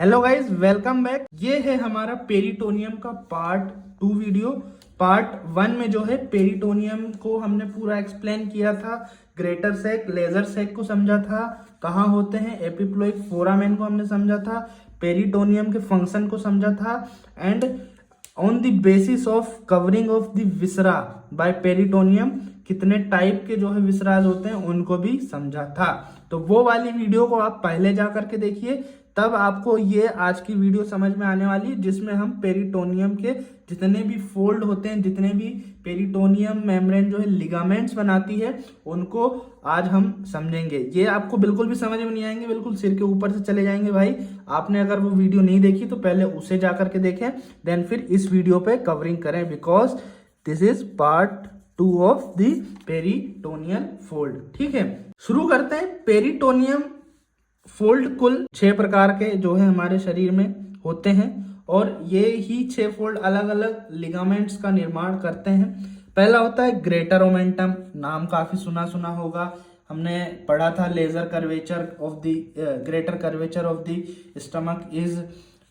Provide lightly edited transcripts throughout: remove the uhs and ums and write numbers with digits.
Hello guys, welcome back. ये है हमारा पेरिटोनियम का पार्ट 2 वीडियो। पार्ट 1 में जो है पेरिटोनियम को हमने पूरा एक्सप्लेन किया था। ग्रेटर सेक, लेजर सेक को समझा था, कहाँ होते हैं, एपिप्लोइक फोरामेन को हमने समझा था, पेरिटोनियम के फंक्शन को समझा था, and on the basis of covering of the viscera by peritoneum कितने टाइप के जो है विसराज होते हैं उनको भी समझा था। तो वो वाली वीडियो को आप पहले जा करके देखिए, तब आपको ये आज की वीडियो समझ में आने वाली है, जिसमें हम पेरिटोनियम के जितने भी फोल्ड होते हैं, जितने भी पेरिटोनियम मेम्ब्रेन जो है लिगामेंट्स बनाती है, उनको आज हम समझेंगे। ये आपको बिल्कुल भी समझ में नहीं आएंगे, बिल्कुल सिर के ऊपर से चले जाएंगे। भाई आपने अगर वो वीडियो नहीं देखी तो पहले उसे जा करके देखें, देन फिर इस वीडियो पे कवरिंग करें, because this is part 2 of the peritoneal fold. ठीक है, शुरू करते हैं। पेरिटोनियम फोल्ड कुल 6 प्रकार के जो है हमारे शरीर में होते हैं, और ये ही 6 फोल्ड अलग अलग लिगामेंट्स का निर्माण करते हैं। पहला होता है ग्रेटर ओमेंटम, नाम काफी सुना सुना होगा, हमने पढ़ा था। Lesser curvature of the greater curvature of the stomach is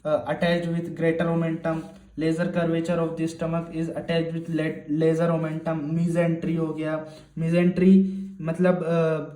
attached with greater omentum. Lesser curvature of the stomach is attached with lesser omentum. Mesentery हो गया, मीजेंट्री मतलब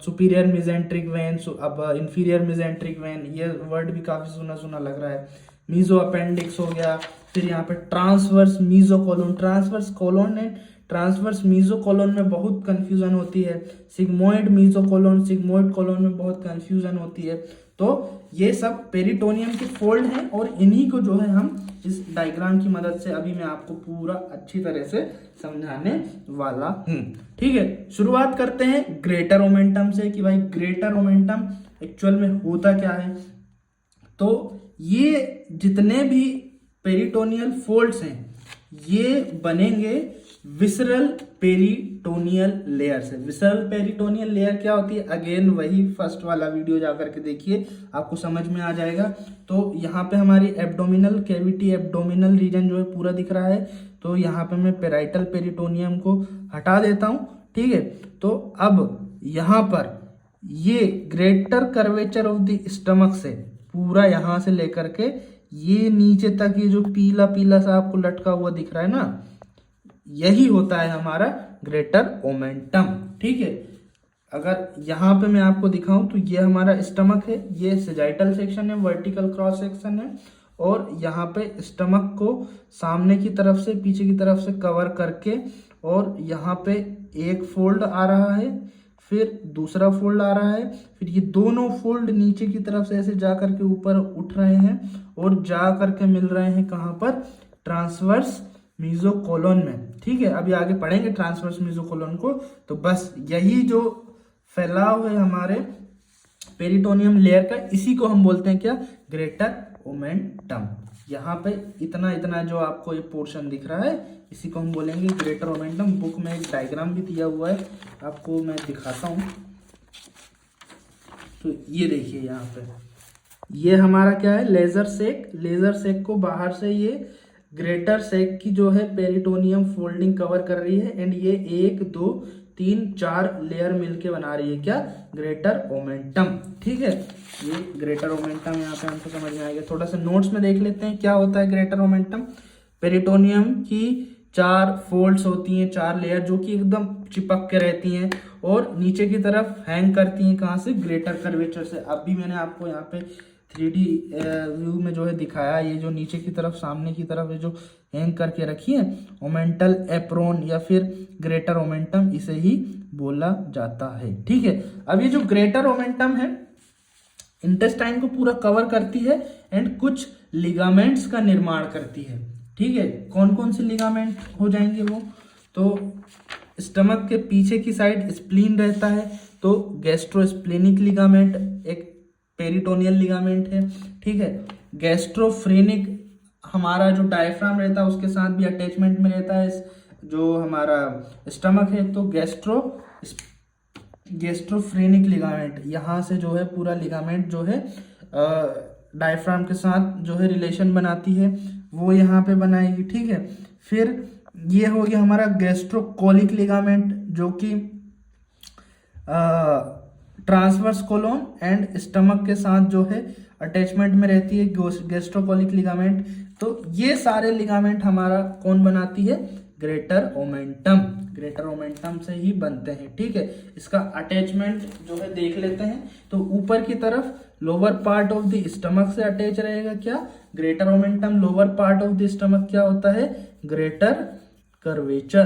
सुपीरियर मिजेंट्रिक वेन, अब इंफीरियर मिजेंट्रिक वेन, ये word भी काफी सुना सुना लग रहा है। मीजो अपेंडिक्स हो गया। फिर यहाँ पे ट्रांसवर्स मीजोकोलोन, ट्रांसवर्स कोलोन है, ट्रांसवर्स मीजोकोलोन में बहुत कंफ्यूजन होती है। सिग्मोइड मीजोकोलोन, सिग्मोइड कोलोन में बहुत कंफ्यूजन होती है। तो ये सब पेरिटोनियम के फोल्ड हैं, और इन्हीं को जो है हम इस डायग्राम की मदद से अभी मैं आपको पूरा अच्छी तरह से समझाने वाला हूं। ठीक है, शुरुआत करते हैं ग्रेटर ओमेंटम से कि भाई ग्रेटर ओमेंटम एक्चुअल में होता क्या है। तो ये जितने भी पेरिटोनियल फोल्ड्स हैं ये बनेंगे विसरल पेरिटोनियल लेयर से। विसरल पेरिटोनियल लेयर क्या होती है, अगेन वही फर्स्ट वाला वीडियो जाकर के देखिए, आपको समझ में आ जाएगा। तो यहाँ पे हमारी एब्डोमिनल कैविटी, एब्डोमिनल रीजन जो है पूरा दिख रहा है। तो यहाँ पे मैं पेराइटल पेरिटोनियम को हटा देता हूँ। ठीक है, तो अब यहाँ पर ये greater curvature of the stomach से पूरा यहाँ से लेकर के ये नीचे तक, ये जो पीला पीला सा आपको लटका हुआ दिख रहा है ना, यही होता है हमारा ग्रेटर ओमेंटम। ठीक है, अगर यहाँ पे मैं आपको दिखाऊं तो ये हमारा स्टमक है, ये सेजाइटल सेक्शन है, वर्टिकल क्रॉस सेक्शन है, और यहाँ पे स्टमक को सामने की तरफ से पीछे की तरफ से कवर करके, और यहाँ पे एक फोल्ड आ रहा है, फिर दूसरा फोल्ड आ रहा है, फिर ये दोनों फोल्ड नीचे की तरफ से ऐसे जा करके ऊपर उठ रहे हैं, और जा करके मिल रहे हैं कहाँ पर, ट्रांसवर्स मीजोकोलोन में। ठीक है, अभी आगे पढ़ेंगे ट्रांसवर्स मीजोकोलोन को। तो बस यही जो फैलाव है हमारे पेरिटोनियम लेयर का, इसी को हम बोलते हैं क्या, ग्रेटर ओमेंटम। यहाँ पे इतना इतना जो आपको ये पोर्शन दिख रहा है, इसी को हम बोलेंगे ग्रेटर ओमेंटम। बुक में एक डायग्राम भी दिया हुआ है, आपको मैं दिखाता हूँ। तो ये देखिए यहाँ पे, ये हमारा क्या है, लेजर सेक। लेजर सेक को बाहर से ये ग्रेटर सेक की जो है पेरिटोनियम फोल्डिंग कवर कर रही है, एंड ये 1 2 3 4 लेयर मिलके बना रही है क्या, ग्रेटर ओमेंटम। ठीक है, ये ग्रेटर ओमेंटम यहाँ पे हमको समझ में आ गया। थोड़ा सा नोट्स में देख लेते हैं क्या होता है ग्रेटर ओमेंटम। पेरिटोनियम की 4 फोल्ड्स होती हैं, 4 लेयर जो कि एकदम चिपक के रहती हैं और नीचे की तरफ हैंग करती हैं, कहाँ से, ग्रेटर कर्वेचर से। अब भी मैंने आपको यहाँ पे 3D व्यू में जो है दिखाया, ये जो नीचे की तरफ सामने की तरफ ये जो हैंग करके रखी है, ओमेंटल एप्रोन या फिर ग्रेटर ओमेंटम, इसे ही बोला जाता है। ठीक है, अब ये जो ग्रेटर ओमेंटम है इंटेस्टाइन को पूरा कवर करती है, एंड कुछ लिगामेंट्स का निर्माण करती है। ठीक है, कौन कौन से लिगामेंट हो जाएंगे वो, तो स्टमक के पीछे की साइड स्प्लीन रहता है, तो गैस्ट्रोस्प्लेनिक लिगामेंट एक पेरिटोनियल लिगामेंट है। ठीक है, गैस्ट्रोफ्रेनिक हमारा जो डायफ्राम रहता है उसके साथ भी अटैचमेंट में रहता है जो हमारा स्टमक है, तो गैस्ट्रोफ्रेनिक लिगामेंट, यहाँ से जो है पूरा लिगामेंट जो है डायफ्राम के साथ जो है रिलेशन बनाती है, वो यहाँ पे बनाएगी। ठीक है, फिर ये हो गया हमारा गैस्ट्रोकोलिक लिगामेंट, जो कि ट्रांसवर्स कोलोन एंड स्टमक के साथ जो है अटैचमेंट में रहती है गैस्ट्रोकोलिक लिगामेंट। तो ये सारे लिगामेंट हमारा कौन बनाती है, ग्रेटर ओमेंटम, ग्रेटर ओमेंटम से ही बनते हैं। ठीक है, इसका अटैचमेंट जो है देख लेते हैं। तो ऊपर की तरफ lower part of the stomach से अटैच रहेगा क्या, greater omentum. Lower part of the stomach क्या होता है, ग्रेटर कर्वेचर,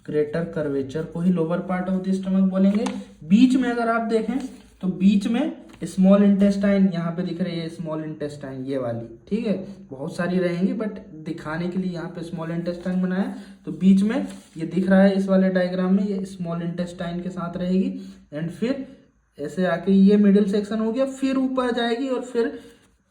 ग्रेटर कर्वेचर को ही lower part of the stomach बोलेंगे। बीच में अगर आप देखें तो बीच में स्मॉल इंटेस्टाइन यहाँ पे दिख रही है, स्मॉल इंटेस्टाइन ये वाली। ठीक है, बहुत सारी रहेंगी बट दिखाने के लिए यहाँ पे स्मॉल इंटेस्टाइन बनाया। तो बीच में ये दिख रहा है इस वाले डायग्राम में, ये स्मॉल इंटेस्टाइन के साथ रहेगी। एंड फिर ऐसे आके ये मिडिल सेक्शन हो गया, फिर ऊपर जाएगी और फिर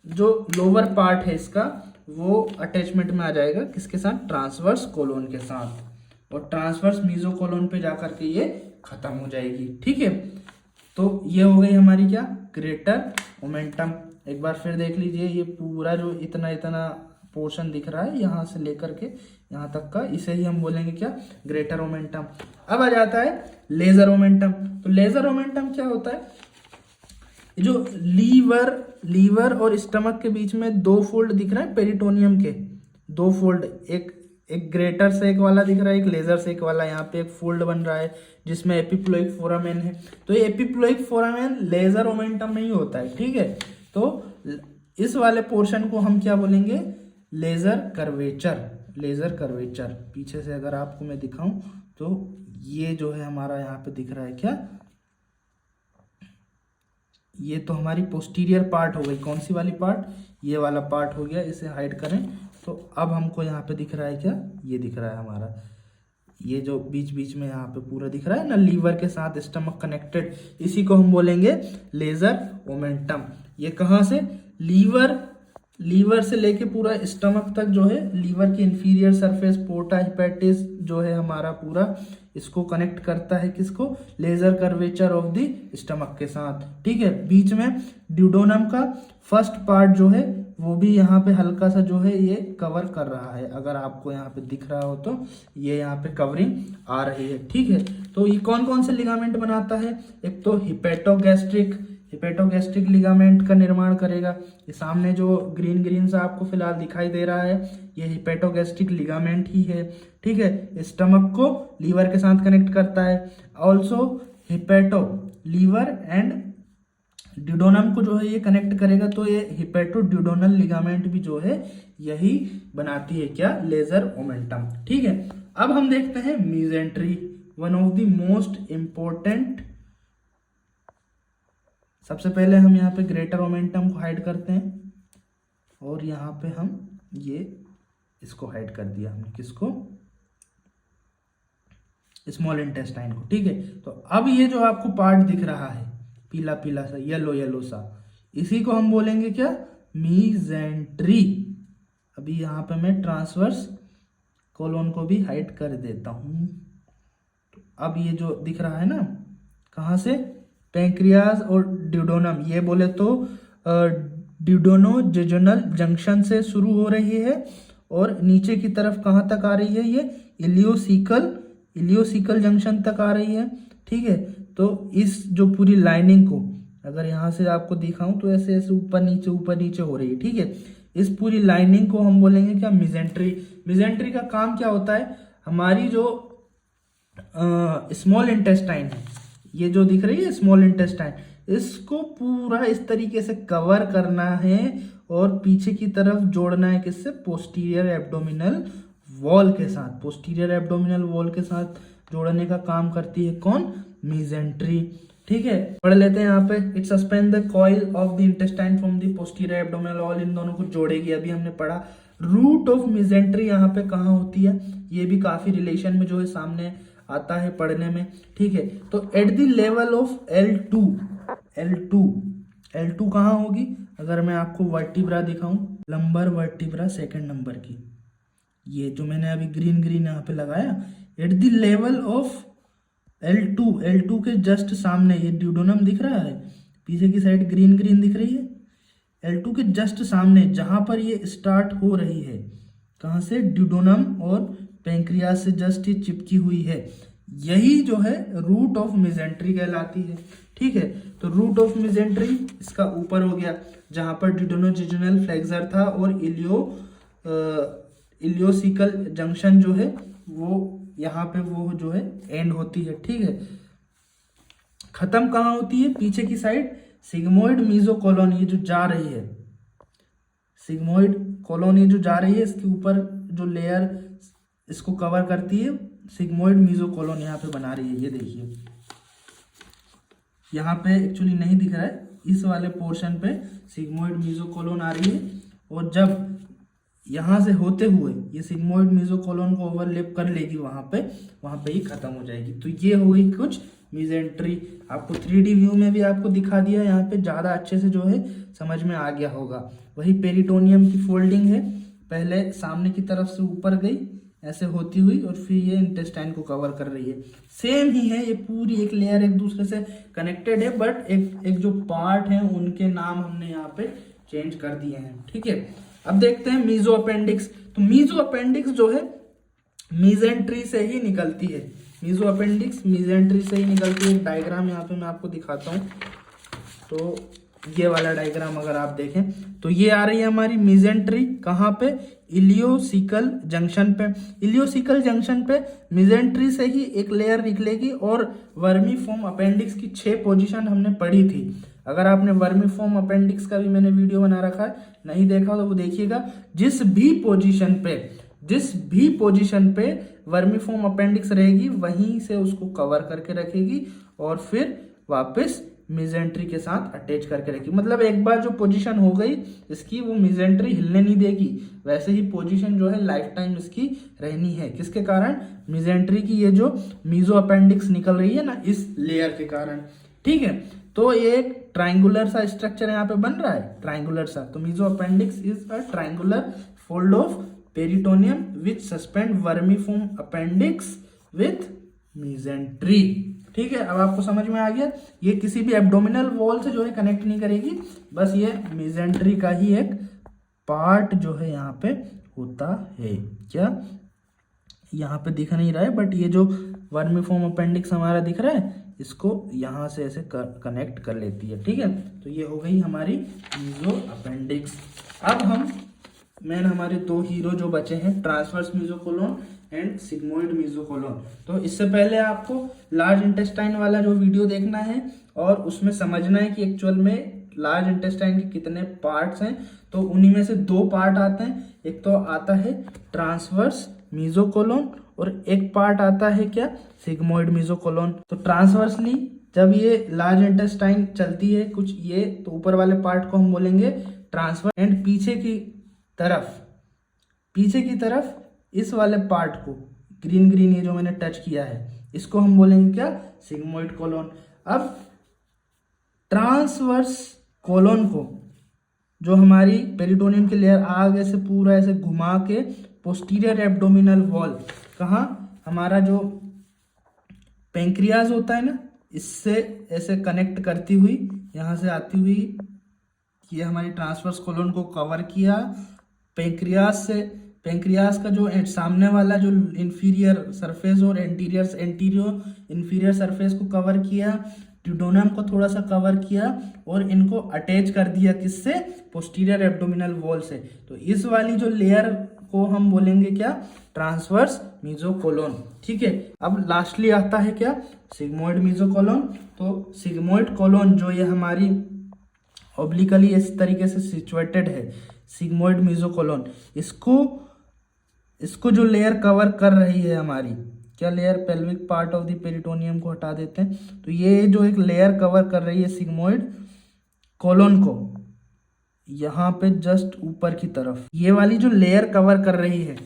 जो लोअर पार्ट है इसका वो अटैचमेंट में आ जाएगा किसके साथ, ट्रांसवर्स कोलोन के साथ। और ट्रांसवर्स मीजोकोलोन पे जाकर के ये खत्म हो जाएगी। ठीक है, तो ये हो गई हमारी क्या, ग्रेटर ओमेंटम। एक बार फिर देख लीजिए, ये पूरा जो इतना इतना पोर्शन दिख रहा है यहाँ से लेकर के यहाँ तक का, इसे ही हम बोलेंगे क्या, ग्रेटर ओमेंटम। अब आ जाता है लेजर ओमेंटम। तो लेजर ओमेंटम क्या होता है, जो लीवर और स्टमक के बीच में दो फोल्ड दिख रहे हैं पेरिटोनियम के, दो फोल्ड, एक ग्रेटर सेक वाला दिख रहा है, एक लेजर सेक वाला। यहाँ पे एक फोल्ड बन रहा है जिसमें एपिप्लोइक फोरामेन है। तो ये एपिप्लोइक फोरामेन लेजर ओमेंटम में ही होता है। ठीक है, तो इस वाले पोर्शन को हम क्या बोलेंगे, लेजर कर्वेचर, लेजर कर्वेचर। पीछे से अगर आपको मैं दिखाऊं तो ये जो है हमारा यहाँ पे दिख रहा है क्या, ये तो हमारी पोस्टीरियर पार्ट हो गई। कौन सी वाली पार्ट, ये वाला पार्ट हो गया। इसे हाइड करें तो अब हमको यहाँ पे दिख रहा है क्या, ये दिख रहा है हमारा, ये जो बीच बीच में यहाँ पे पूरा दिख रहा है ना, लीवर के साथ स्टमक कनेक्टेड, इसी को हम बोलेंगे लेजर ओमेंटम। ये कहाँ से, लीवर से लेके पूरा स्टमक तक जो है, लीवर की इंफीरियर सरफेस, पोर्टा हिपैटिस जो है हमारा पूरा, इसको कनेक्ट करता है किसको, lesser curvature of the stomach के साथ। ठीक है, बीच में ड्यूडोनम का फर्स्ट पार्ट जो है वो भी यहाँ पे हल्का सा जो है ये कवर कर रहा है। अगर आपको यहाँ पे दिख रहा हो तो ये यहाँ पे कवरिंग आ रही है। ठीक है, तो ये कौन कौन से लिगामेंट बनाता है, एक तो हिपेटोगैस्ट्रिक लिगामेंट का निर्माण करेगा। ये सामने जो ग्रीन सा आपको फिलहाल दिखाई दे रहा है, ये हिपेटोगैस्ट्रिक लिगामेंट ही है। ठीक है, स्टमक को लीवर के साथ कनेक्ट करता है। Also hepato liver and duodenum को जो है ये कनेक्ट करेगा। तो ये हिपेटोड्यूडोनल लिगामेंट भी जो है यही बनाती है क्या, लेजर ओमेंटम। ठीक है, अब हम देखते हैं mesentery, one of the most important. सबसे पहले हम यहाँ पे ग्रेटर ओमेंटम को हाइड करते हैं और यहाँ पे हम ये इसको हाइड कर दिया हमने, किसको, स्मॉल इंटेस्टाइन को। ठीक है, तो अब ये जो आपको पार्ट दिख रहा है पीला पीला सा, येलो सा, इसी को हम बोलेंगे क्या, मीजेंट्री। अभी यहाँ पे मैं ट्रांसवर्स कोलोन को भी हाइड कर देता हूं। तो अब ये जो दिख रहा है ना, कहाँ से, पैंक्रियाज और ड्यूडोनम, ये बोले तो ड्यूडोनोजेजुनल जंक्शन से शुरू हो रही है और नीचे की तरफ कहाँ तक आ रही है, ये इलियोसिकल जंक्शन तक आ रही है। ठीक है, तो इस जो पूरी लाइनिंग को अगर यहाँ से आपको दिखाऊं तो ऐसे ऐसे ऊपर नीचे हो रही है। ठीक है, इस पूरी लाइनिंग को हम बोलेंगे क्या, मिजेंट्री। मिजेंट्री का काम क्या होता है, हमारी जो स्मॉल इंटेस्टाइन है, ये जो दिख रही है स्मॉल इंटेस्टाइन, इसको पूरा इस तरीके से कवर करना है और पीछे की तरफ जोड़ना है किससे, पोस्टीरियर एब्डोमिनल वॉल के साथ। पोस्टीरियर एब्डोमिनल वॉल के साथ जोड़ने का काम करती है कौन, मीजेंट्री। ठीक है, पढ़ लेते हैं यहाँ पे, it suspend the coil of the intestine from the posterior abdominal wall, इन दोनों को जोड़ेगी। अभी हमने पढ़ा रूट ऑफ मीजेंट्री यहाँ पे कहाँ होती है, ये भी काफी रिलेशन में जो है सामने आता है पढ़ने में। ठीक है, तो at the level of L2 कहाँ होगी, अगर मैं आपको वर्टिब्रा दिखाऊं, लंबर वर्टिब्रा सेकंड नंबर की, ये जो मैंने अभी ग्रीन यहाँ पे लगाया, at the level of L2 के जस्ट सामने ये ड्यूडोनम दिख रहा है, पीछे की साइड ग्रीन दिख रही है, L2 के जस्ट सामने जहां पर ये स्टार्ट हो रही है, कहां से, ड्यूडोनम और पैंक्रियाज से जस्ट ये चिपकी हुई है, यही जो है रूट ऑफ मिजेंट्री कहलाती है। ठीक है। तो रूट ऑफ मेजेंट्री इसका ऊपर हो गया, जहां पर डिडोनोजेजुनल फ्लेक्सर था और इलियोसिकल जंक्शन जो है वो यहाँ पे वो जो है एंड होती है, ठीक है। खत्म कहाँ होती है? पीछे की साइड सिग्मोइड मीजोकोलोन, ये जो जा रही है सिग्मोइड कॉलोनी जो जा रही है, इसके ऊपर जो लेयर इसको कवर करती है सिग्मोइड मीजोकोलोन यहाँ पे बना रही है। ये देखिए यहाँ पे एक्चुअली नहीं दिख रहा है, इस वाले पोर्शन पे सिग्मोइड मीजोकोलोन आ रही है, और जब यहाँ से होते हुए ये सिग्मोइड मीजोकोलोन को ओवरलैप कर लेगी वहाँ पे ही खत्म हो जाएगी। तो ये हो गई कुछ मेजेंट्री। आपको 3D व्यू में भी आपको दिखा दिया, यहाँ पे ज़्यादा अच्छे से जो है समझ में आ गया होगा। वही पेरिटोनियम की फोल्डिंग है, पहले सामने की तरफ से ऊपर गई ऐसे होती हुई और फिर ये इंटेस्टाइन को कवर कर रही है। सेम ही है, ये पूरी एक लेयर एक दूसरे से कनेक्टेड है, बट एक जो पार्ट है उनके नाम हमने यहाँ पे चेंज कर दिए हैं, ठीक है। अब देखते हैं मीजो अपेंडिक्स। तो मीजो अपेंडिक्स जो है मेजेंट्री से ही निकलती है, मीजो अपेंडिक्स मेजेंट्री से ही निकलती है। एक डायग्राम यहाँ पे मैं आपको दिखाता हूँ। तो ये वाला डायग्राम अगर आप देखें तो ये आ रही है हमारी मेजेंट्री, कहाँ पे? इलियोसिकल जंक्शन पे। इलियोसिकल जंक्शन पे मेजेंट्री से ही एक लेयर निकलेगी, और वर्मीफॉर्म अपेंडिक्स की 6 पोजीशन हमने पढ़ी थी। अगर आपने वर्मीफॉर्म अपेंडिक्स का भी मैंने वीडियो बना रखा है, नहीं देखा तो वो देखिएगा। जिस भी पोजीशन पे वर्मीफॉर्म अपेंडिक्स रहेगी वहीं से उसको कवर करके रखेगी और फिर वापस मेजेंट्री के साथ अटैच करके रखेगी। मतलब एक बार जो पोजीशन हो गई इसकी, वो मेजेंट्री हिलने नहीं देगी। वैसे ही पोजीशन जो है लाइफ टाइम इसकी रहनी है। किसके कारण? मेजेंट्री की ये जो मीजो अपेंडिक्स निकल रही है ना, इस लेयर के कारण, ठीक है। तो ये एक ट्राइंगुलर सा स्ट्रक्चर यहाँ पे बन रहा है, ट्राइंगुलर सा। तो mesoappendix is a triangular fold of peritoneum which suspend vermiform appendix with mesentery, ठीक है। अब आपको समझ में आ गया, ये किसी भी एब्डोमिनल वॉल से जो है कनेक्ट नहीं करेगी, बस ये मेजेंट्री का ही एक पार्ट जो है यहाँ पे होता है। क्या यहाँ पे दिख नहीं रहा है, बट ये जो वर्मीफॉर्म अपेंडिक्स हमारा दिख रहा है, इसको यहाँ से ऐसे कनेक्ट कर लेती है, ठीक है। तो ये हो गई हमारी मीजो अपेंडिक्स। अब हम मेन हमारे 2 हीरो जो बचे हैं, ट्रांसवर्स मीजोकोलोन एंड सिग्मोइड मीजोकोलोन। तो इससे पहले आपको लार्ज इंटेस्टाइन वाला जो वीडियो देखना है और उसमें समझना है कि एक्चुअल में लार्ज इंटेस्टाइन के कितने पार्ट्स हैं। तो उन्हीं में से 2 पार्ट आते हैं, एक तो आता है ट्रांसवर्स मीजोकोलोन और एक पार्ट आता है क्या? सिग्मोइड मीजोकोलोन। तो ट्रांसवर्सली जब ये लार्ज इंटेस्टाइन चलती है कुछ ये, तो ऊपर वाले पार्ट को हम बोलेंगे ट्रांसवर्स, एंड पीछे की तरफ इस वाले पार्ट को ग्रीन ये जो मैंने टच किया है, इसको हम बोलेंगे क्या? Sigmoid colon. अब ट्रांसवर्स कोलोन को जो हमारी पेरिटोनियम की लेयर आगे से पूरा ऐसे घुमा के पोस्टीरियर एब्डोमिनल वॉल, कहाँ? हमारा जो पेंक्रियाज होता है ना, इससे ऐसे कनेक्ट करती हुई यहाँ से आती हुई ये हमारी ट्रांसवर्स कोलोन को कवर किया। पेंक्रियास का जो सामने वाला जो इंफीरियर सरफेस और इंफीरियर सरफेस को कवर किया, ड्यूडेनम को थोड़ा सा कवर किया और इनको अटैच कर दिया किससे? पोस्टीरियर एब्डोमिनल वॉल से। तो इस वाली जो लेयर को हम बोलेंगे क्या? ट्रांसवर्स मीजोकोलोन, ठीक है। अब लास्टली आता है क्या? सिग्मोइड मीजोकोलोन। तो सिग्मोइड कोलोन जो ये हमारी ऑब्लिकली इस तरीके से सिचुएटेड है, सिग्मोइड मीजोकोलोन, इसको जो लेयर कवर कर रही है हमारी, क्या layer? Pelvic part of the peritoneum को हटा देते हैं, तो ये जो एक लेयर कवर कर रही है सिग्मोइड कोलोन को, यहाँ पे जस्ट ऊपर की तरफ ये वाली जो लेयर कवर कर रही है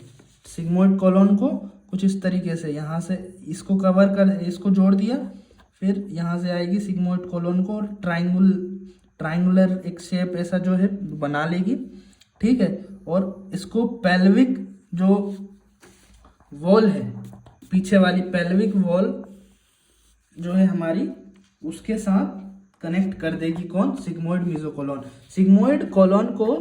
सिग्मोइड कोलोन को, कुछ इस तरीके से यहाँ से इसको कवर कर, इसको जोड़ दिया, फिर यहाँ से आएगी सिग्मोइड कोलोन को और ट्राइंगुलर एक शेप ऐसा जो है बना लेगी, ठीक है। और इसको पेल्विक जो वॉल है, पीछे वाली पेल्विक वॉल जो है हमारी, उसके साथ कनेक्ट कर देगी कौन? सिग्मोइड मीजोकोलोन। सिग्मोइड कोलोन को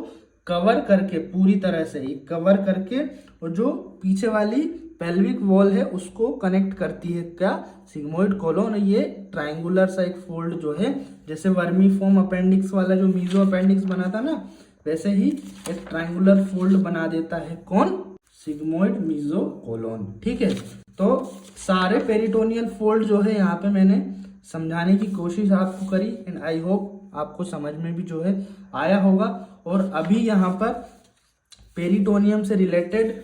कवर करके पूरी तरह से कवर करके, और जो पीछे वाली पेल्विक वॉल है उसको कनेक्ट करती है। क्या? Sigmoid colon. ये ट्रायंगुलर सा एक फोल्ड जो है, जैसे वर्मीफॉर्म अपेंडिक्स वाला जो मीजो अपेंडिक्स बना था ना, वैसे ही एक ट्रायंगुलर फोल्ड बना देता है। कौन? Sigmoid mesocolon. ठीक है, तो सारे पेरिटोनियल फोल्ड जो है यहाँ पे मैंने समझाने की कोशिश आपको करी, एंड आई होप आपको समझ में भी जो है आया होगा। और अभी यहाँ पर पेरिटोनियम से रिलेटेड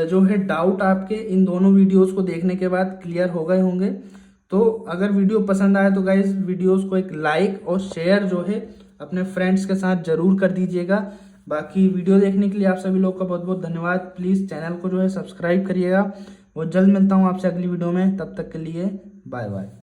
जो है डाउट आपके इन दोनों वीडियोस को देखने के बाद क्लियर हो गए होंगे। तो अगर वीडियो पसंद आए तो गाइस वीडियोस को एक लाइक और शेयर जो है अपने फ्रेंड्स के साथ जरूर कर दीजिएगा। बाकी वीडियो देखने के लिए आप सभी लोग का बहुत बहुत धन्यवाद। प्लीज़ चैनल को जो है सब्सक्राइब करिएगा। बहुत जल्द मिलता हूँ आपसे अगली वीडियो में, तब तक के लिए बाय बाय।